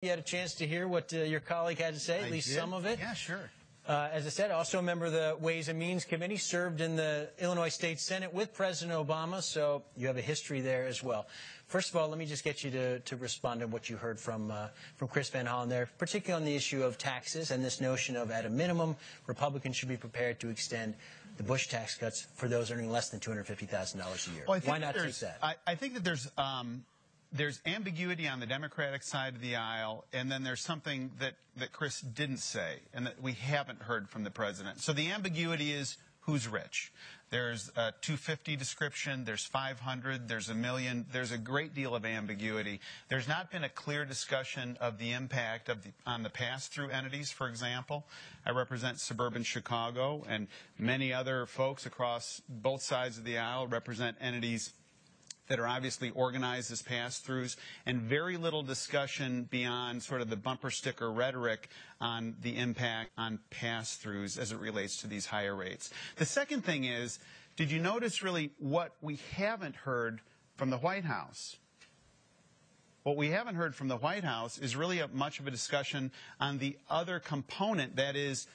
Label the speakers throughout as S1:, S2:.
S1: You had a chance to hear what your colleague had to say, at least some of it.
S2: Yeah, sure.
S1: As I said, also a member of the Ways and Means Committee, served in the Illinois State Senate with President Obama, so you have a history there as well. First of all, let me just get you to respond to what you heard from Chris Van Hollen there, particularly on the issue of taxes and this notion of, at a minimum, Republicans should be prepared to extend the Bush tax cuts for those earning less than $250,000 a year.
S2: Well,
S1: Why not take that?
S2: I think that there's ambiguity on the Democratic side of the aisle, and then there's something that Chris didn't say and that we haven't heard from the president. So the ambiguity is who's rich. There's a 250 description, there's 500, there's a million. There's a great deal of ambiguity. There's not been a clear discussion of the impact on the pass-through entities, for example. I represent suburban Chicago, and many other folks across both sides of the aisle represent entities that are obviously organized as pass-throughs, and very little discussion beyond sort of the bumper sticker rhetoric on the impact on pass-throughs as it relates to these higher rates. The second thing is, did you notice really what we haven't heard from the White House? What we haven't heard from the White House is really much of a discussion on the other component, that is,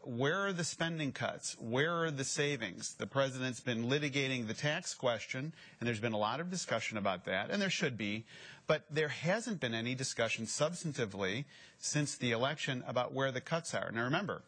S2: where are the spending cuts? Where are the savings? The president's been litigating the tax question, and there's been a lot of discussion about that, and there should be, but there hasn't been any discussion substantively since the election about where the cuts are. Now remember,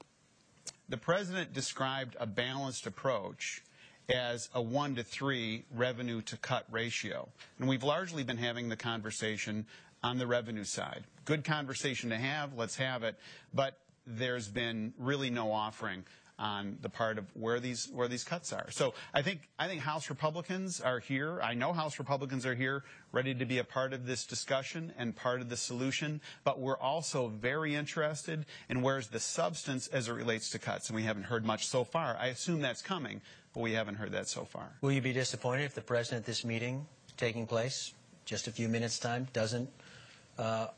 S2: the president described a balanced approach as a 1-to-3 revenue to cut ratio, and we've largely been having the conversation on the revenue side. Good conversation to have, let's have it, but there's been really no offering on the part of where these cuts are. So I think House Republicans are here. I know House Republicans are here ready to be a part of this discussion and part of the solution, but we're also very interested in where's the substance as it relates to cuts, and we haven't heard much so far. I assume that's coming, but we haven't heard that so far.
S1: Will you be disappointed if the president at this meeting taking place, just a few minutes' time, doesn't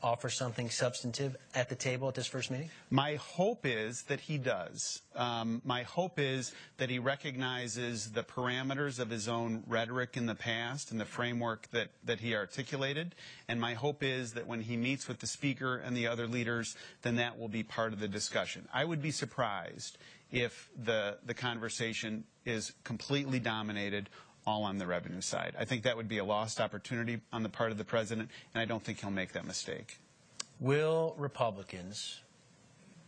S1: offer something substantive at the table at this first meeting?
S2: My hope is that he does. My hope is that he recognizes the parameters of his own rhetoric in the past and the framework that he articulated. And my hope is that when he meets with the Speaker and the other leaders, then that will be part of the discussion. I would be surprised if the conversation is completely dominated all on the revenue side. I think that would be a lost opportunity on the part of the president, and I don't think he'll make that mistake.
S1: Will Republicans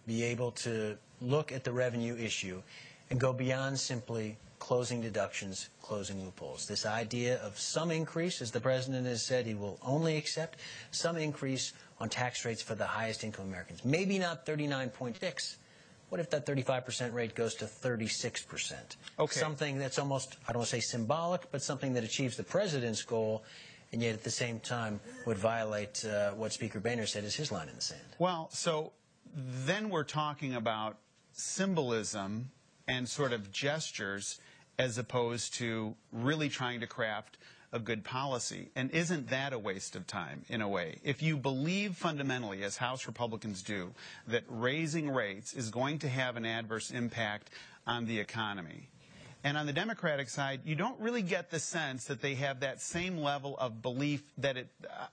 S1: be able to look at the revenue issue and go beyond simply closing deductions, closing loopholes? This idea of some increase, as the president has said, he will only accept some increase on tax rates for the highest income Americans. Maybe not 39.6. What if that 35% rate goes to 36%?
S2: Okay.
S1: Something that's almost, I don't want to say symbolic, but something that achieves the president's goal, and yet at the same time would violate what Speaker Boehner said is his line in the sand.
S2: Well, so then we're talking about symbolism and sort of gestures as opposed to really trying to craft a good policy. And isn't that a waste of time, in a way? If you believe fundamentally, as House Republicans do, that raising rates is going to have an adverse impact on the economy, and on the Democratic side, you don't really get the sense that they have that same level of belief that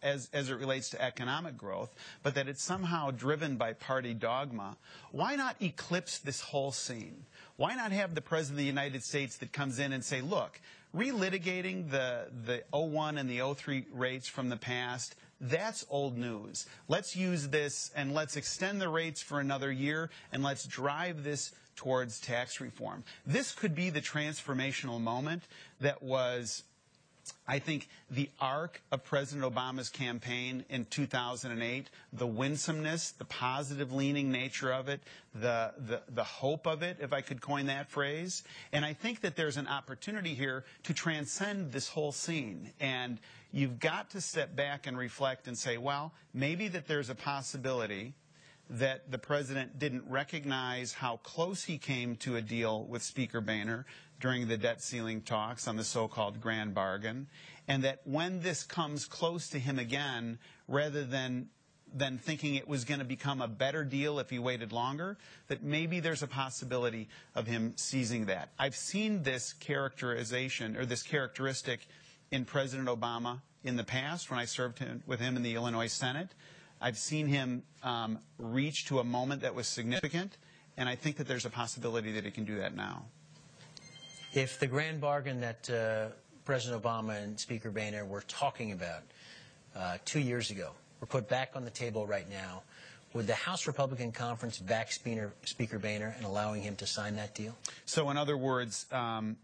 S2: as it relates to economic growth, but that it's somehow driven by party dogma. Why not eclipse this whole scene? Why not have the President of the United States that comes in and say, look, relitigating the 01 and the 03 rates from the past, that's old news. Let's use this and let's extend the rates for another year, and let's drive this towards tax reform. This could be the transformational moment that was, I think, the arc of President Obama's campaign in 2008, the winsomeness, the positive leaning nature of it, the hope of it, if I could coin that phrase. And I think that there's an opportunity here to transcend this whole scene. And you've got to step back and reflect and say, well, maybe that there's a possibility that the president didn't recognize how close he came to a deal with Speaker Boehner during the debt ceiling talks on the so-called grand bargain, and that when this comes close to him again, rather than thinking it was going to become a better deal if he waited longer, that maybe there's a possibility of him seizing that. I've seen this characterization, or this characteristic, in President Obama in the past when I served with him in the Illinois Senate. I've seen him reach to a moment that was significant, and I think that there's a possibility that he can do that now.
S1: If the grand bargain that President Obama and Speaker Boehner were talking about 2 years ago were put back on the table right now, would the House Republican Conference back Speaker Boehner and allowing him to sign that deal?
S2: So, in other words,
S1: the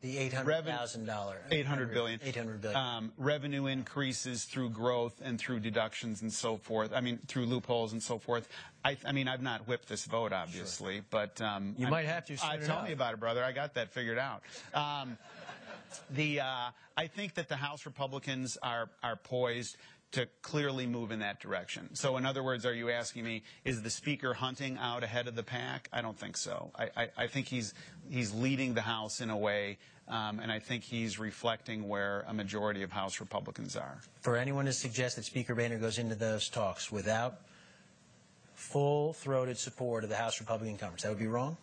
S1: $800,000,
S2: $800 billion, revenue increases through growth and through deductions and so forth. I mean, through loopholes and so forth. I mean, I've not whipped this vote, obviously, sure. But
S1: you might have to.
S2: Tell me about it, brother. I got that figured out. I think that the House Republicans are poised to clearly move in that direction. So, in other words, are you asking me, is the Speaker hunting out ahead of the pack? I don't think so. I think he's leading the House in a way, and I think he's reflecting where a majority of House Republicans are.
S1: For anyone to suggest that Speaker Boehner goes into those talks without full-throated support of the House Republican Conference, that would be wrong?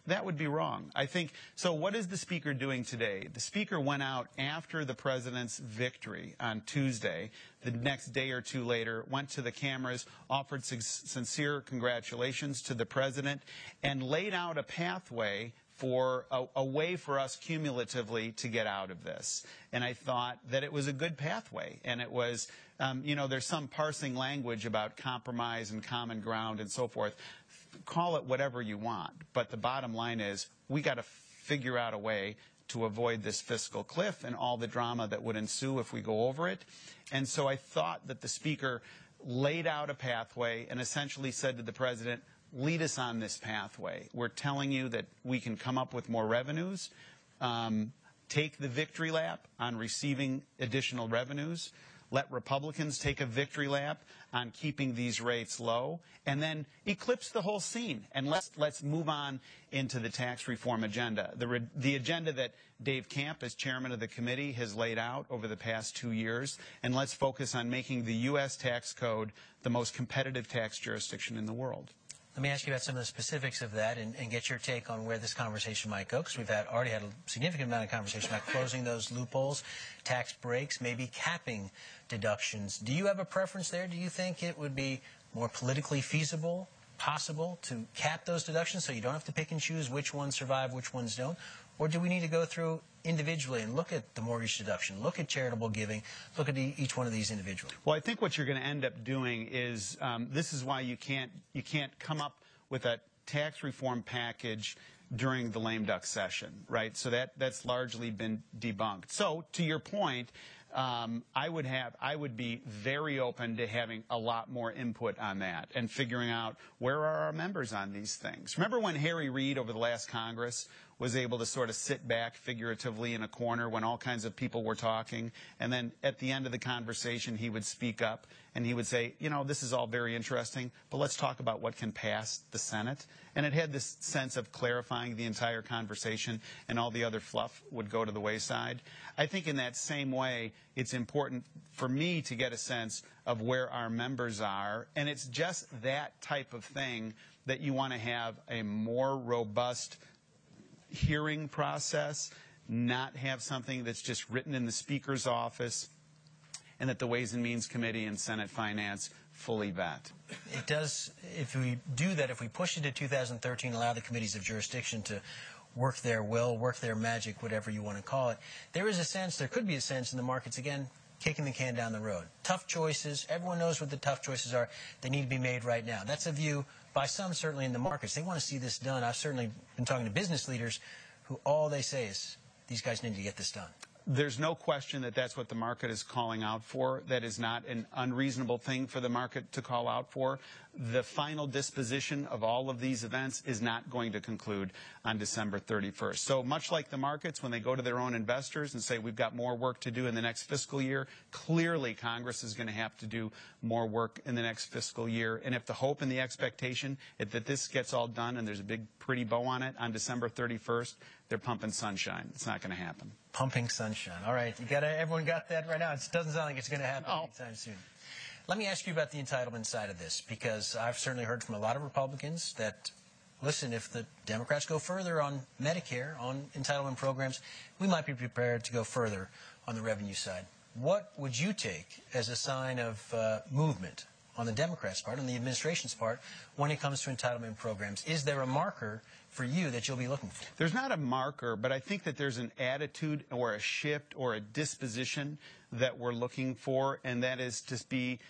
S2: That would be wrong. I think, so what is the Speaker doing today? The Speaker went out after the President's victory on Tuesday, the next day or two later, went to the cameras, offered sincere congratulations to the President, and laid out a pathway for a way for us cumulatively to get out of this. And I thought that it was a good pathway. And it was, you know, there's some parsing language about compromise and common ground and so forth. Call it whatever you want. But the bottom line is we got to figure out a way to avoid this fiscal cliff and all the drama that would ensue if we go over it. And so I thought that the Speaker laid out a pathway and essentially said to the President, lead us on this pathway. We're telling you that we can come up with more revenues, take the victory lap on receiving additional revenues, let Republicans take a victory lap on keeping these rates low, and then eclipse the whole scene. And let's move on into the tax reform agenda, the agenda that Dave Camp, as chairman of the committee, has laid out over the past 2 years. And let's focus on making the U.S. tax code the most competitive tax jurisdiction in the world.
S1: Let me ask you about some of the specifics of that and get your take on where this conversation might go, because we've already had a significant amount of conversation about closing those loopholes, tax breaks, maybe capping deductions. Do you have a preference there? Do you think it would be more politically feasible, possible, to cap those deductions so you don't have to pick and choose which ones survive, which ones don't? Or do we need to go through individually and look at the mortgage deduction, look at charitable giving, look at each one of these individually?
S2: Well, I think what you're going to end up doing is this is why you can't come up with a tax reform package during the lame duck session, right? So that's largely been debunked. So to your point, I would be very open to having a lot more input on that and figuring out where are our members on these things. Remember when Harry Reid over the last Congress was able to sort of sit back figuratively in a corner when all kinds of people were talking, and then at the end of the conversation he would speak up and he would say, you know, this is all very interesting, but let's talk about what can pass the Senate. And it had this sense of clarifying the entire conversation, and all the other fluff would go to the wayside. I think in that same way, it's important for me to get a sense of where our members are, and it's just that type of thing that you want to have a more robust hearing process, not have something that's just written in the Speaker's office, and that the Ways and Means Committee and Senate Finance fully vet.
S1: It does, if we do that, if we push it to 2013, allow the committees of jurisdiction to work their will, work their magic, whatever you want to call it, there is a sense, there could be a sense in the markets, again, kicking the can down the road. Tough choices, everyone knows what the tough choices are. They need to be made right now. That's a view by some, certainly in the markets. They want to see this done. I've certainly been talking to business leaders who all they say is, these guys need to get this done.
S2: There's no question that that's what the market is calling out for. That is not an unreasonable thing for the market to call out for. The final disposition of all of these events is not going to conclude on December 31st. So much like the markets, when they go to their own investors and say we've got more work to do in the next fiscal year, clearly Congress is going to have to do more work in the next fiscal year. And if the hope and the expectation is that this gets all done and there's a big pretty bow on it on December 31st, they're pumping sunshine. It's not going to happen.
S1: Pumping sunshine. All right. Everyone got that right now? It doesn't sound like it's going to happen anytime soon. Let me ask you about the entitlement side of this, because I've certainly heard from a lot of Republicans that, listen, if the Democrats go further on Medicare, on entitlement programs, we might be prepared to go further on the revenue side. What would you take as a sign of movement on the Democrats' part, on the administration's part, when it comes to entitlement programs? Is there a marker for you that you'll be looking for?
S2: There's not a marker, but I think that there's an attitude or a shift or a disposition that we're looking for, and that is to be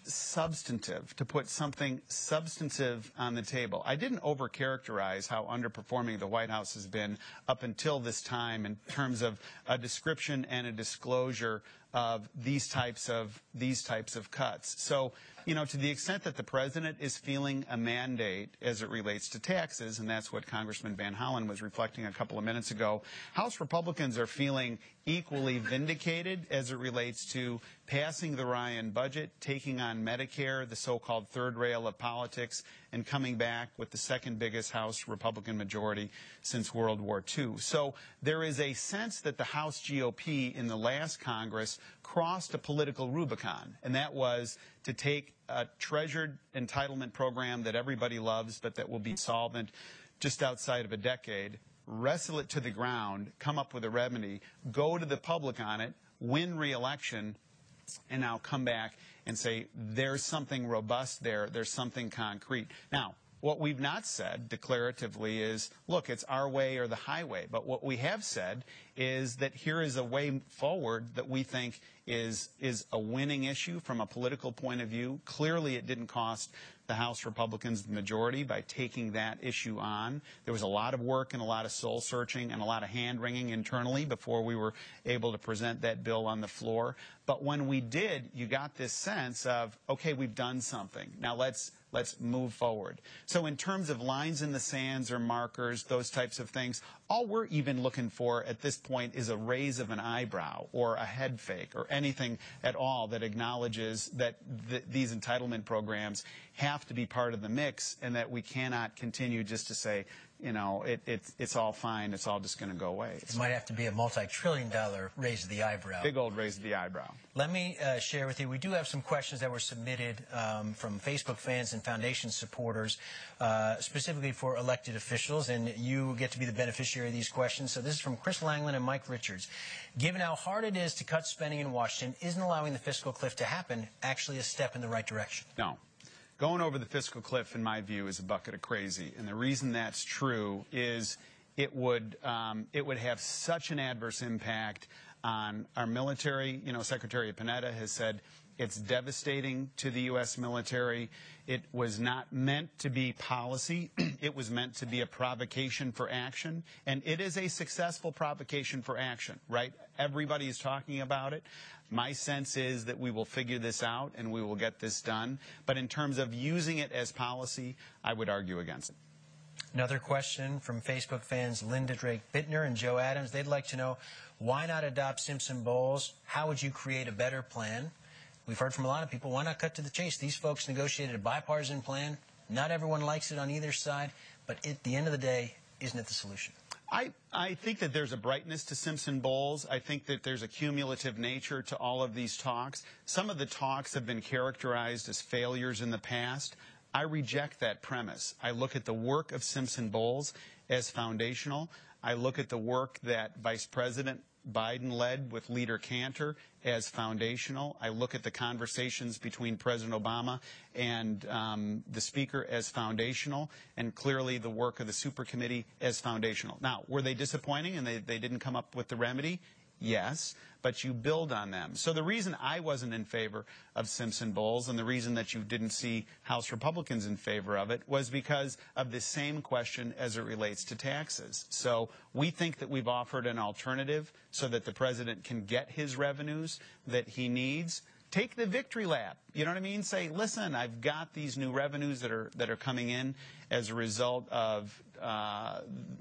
S2: substantive, to put something substantive on the table. I didn't overcharacterize how underperforming the White House has been up until this time in terms of a description and a disclosure of these types of cuts. So, you know, to the extent that the president is feeling a mandate as it relates to taxes, and that's what Congressman Van Hollen was reflecting a couple of minutes ago, House Republicans are feeling equally vindicated as it relates to passing the Ryan budget, taking on Medicare, the so-called third rail of politics, and coming back with the second biggest House Republican majority since World War II. So there is a sense that the House GOP in the last Congress crossed a political Rubicon, and that was to take a treasured entitlement program that everybody loves but that will be solvent just outside of a decade, wrestle it to the ground, come up with a remedy, go to the public on it, win re-election, and now come back and say there's something robust there, there's something concrete. Now, what we've not said declaratively is, look, it's our way or the highway. But what we have said is that here is a way forward that we think is a winning issue from a political point of view. Clearly, it didn't cost the House Republicans the majority by taking that issue on. There was a lot of work and a lot of soul searching and a lot of hand-wringing internally before we were able to present that bill on the floor. But when we did, you got this sense of, okay, we've done something. Now let's move forward. So in terms of lines in the sands or markers, those types of things, all we're even looking for at this point is a raise of an eyebrow or a head fake or anything at all that acknowledges that these entitlement programs have to be part of the mix and that we cannot continue just to say, you know, it's all fine, it's all just going to go away.
S1: It might have to be a multi-trillion-dollar raise of the eyebrow.
S2: Big old raise of the eyebrow.
S1: Let me share with you, we do have some questions that were submitted from Facebook fans and foundation supporters, specifically for elected officials, and you get to be the beneficiary of these questions. So this is from Chris Langland and Mike Richards. Given how hard it is to cut spending in Washington, isn't allowing the fiscal cliff to happen actually a step in the right direction?
S2: No. Going over the fiscal cliff, in my view, is a bucket of crazy. And the reason that's true is it would have such an adverse impact on our military. You know, Secretary Panetta has said it's devastating to the U.S. military. It was not meant to be policy. It was meant to be a provocation for action. And it is a successful provocation for action, right? Everybody is talking about it. My sense is that we will figure this out and we will get this done. But in terms of using it as policy, I would argue against it.
S1: Another question from Facebook fans Linda Drake Bittner and Joe Adams. They'd like to know, why not adopt Simpson-Bowles? How would you create a better plan? We've heard from a lot of people, why not cut to the chase? These folks negotiated a bipartisan plan. Not everyone likes it on either side, but at the end of the day, isn't it the solution?
S2: I think that there's a brightness to Simpson-Bowles. I think that there's a cumulative nature to all of these talks. Some of the talks have been characterized as failures in the past. I reject that premise. I look at the work of Simpson-Bowles as foundational. I look at the work that Vice President Biden led with Leader Cantor as foundational. I look at the conversations between President Obama and the Speaker as foundational, and clearly the work of the Super Committee as foundational. Now, were they disappointing and they didn't come up with the remedy? Yes, but you build on them. So the reason I wasn't in favor of Simpson-Bowles and the reason that you didn't see House Republicans in favor of it was because of the same question as it relates to taxes. So we think that we've offered an alternative so that the president can get his revenues that he needs. Take the victory lap. You know what I mean? Say, listen, I've got these new revenues that are coming in as a result of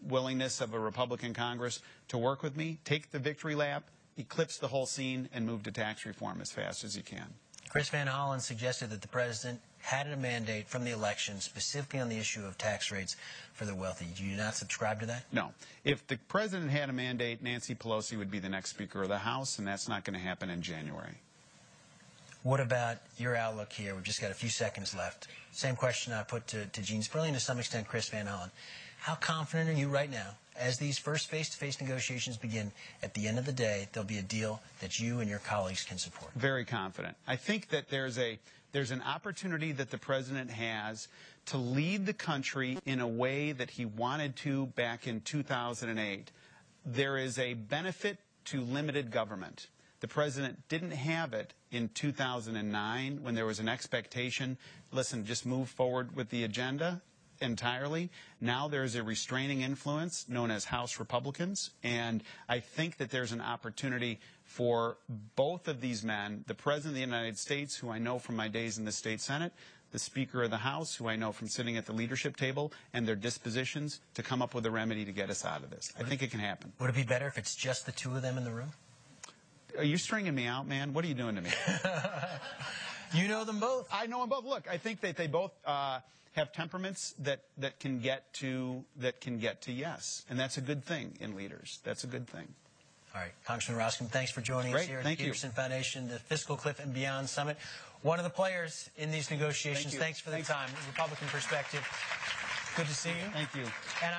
S2: willingness of a Republican Congress to work with me. Take the victory lap, eclipse the whole scene, and move to tax reform as fast as you can.
S1: Chris Van Hollen suggested that the president had a mandate from the election specifically on the issue of tax rates for the wealthy. Do you not subscribe to that?
S2: No. If the president had a mandate, Nancy Pelosi would be the next Speaker of the House, and that's not going to happen in January.
S1: What about your outlook here? We've just got a few seconds left. Same question I put to Gene Sperling, to some extent Chris Van Hollen. How confident are you right now, as these first face-to-face negotiations begin, at the end of the day, there'll be a deal that you and your colleagues can support?
S2: Very confident. I think that there's an opportunity that the president has to lead the country in a way that he wanted to back in 2008. There is a benefit to limited government. The president didn't have it in 2009 when there was an expectation, listen, just move forward with the agenda entirely. Now there's a restraining influence known as House Republicans, and I think that there's an opportunity for both of these men, the President of the United States, who I know from my days in the State Senate, the Speaker of the House, who I know from sitting at the leadership table, and their dispositions to come up with a remedy to get us out of this. I think it can happen.
S1: Would it be better if it's just the two of them in the room?
S2: Are you stringing me out, man? What are you doing to me?
S1: You know them both.
S2: I know them both. Look, I think that they both have temperaments that can get to yes, and that's a good thing in leaders. That's a good thing.
S1: All right, Congressman Roskam, thanks for joining us here at the Peterson Foundation, the Fiscal Cliff and Beyond Summit. One of the players in these negotiations. Thanks for the time. Republican perspective. Good to see you.
S2: Thank you.
S1: And I'm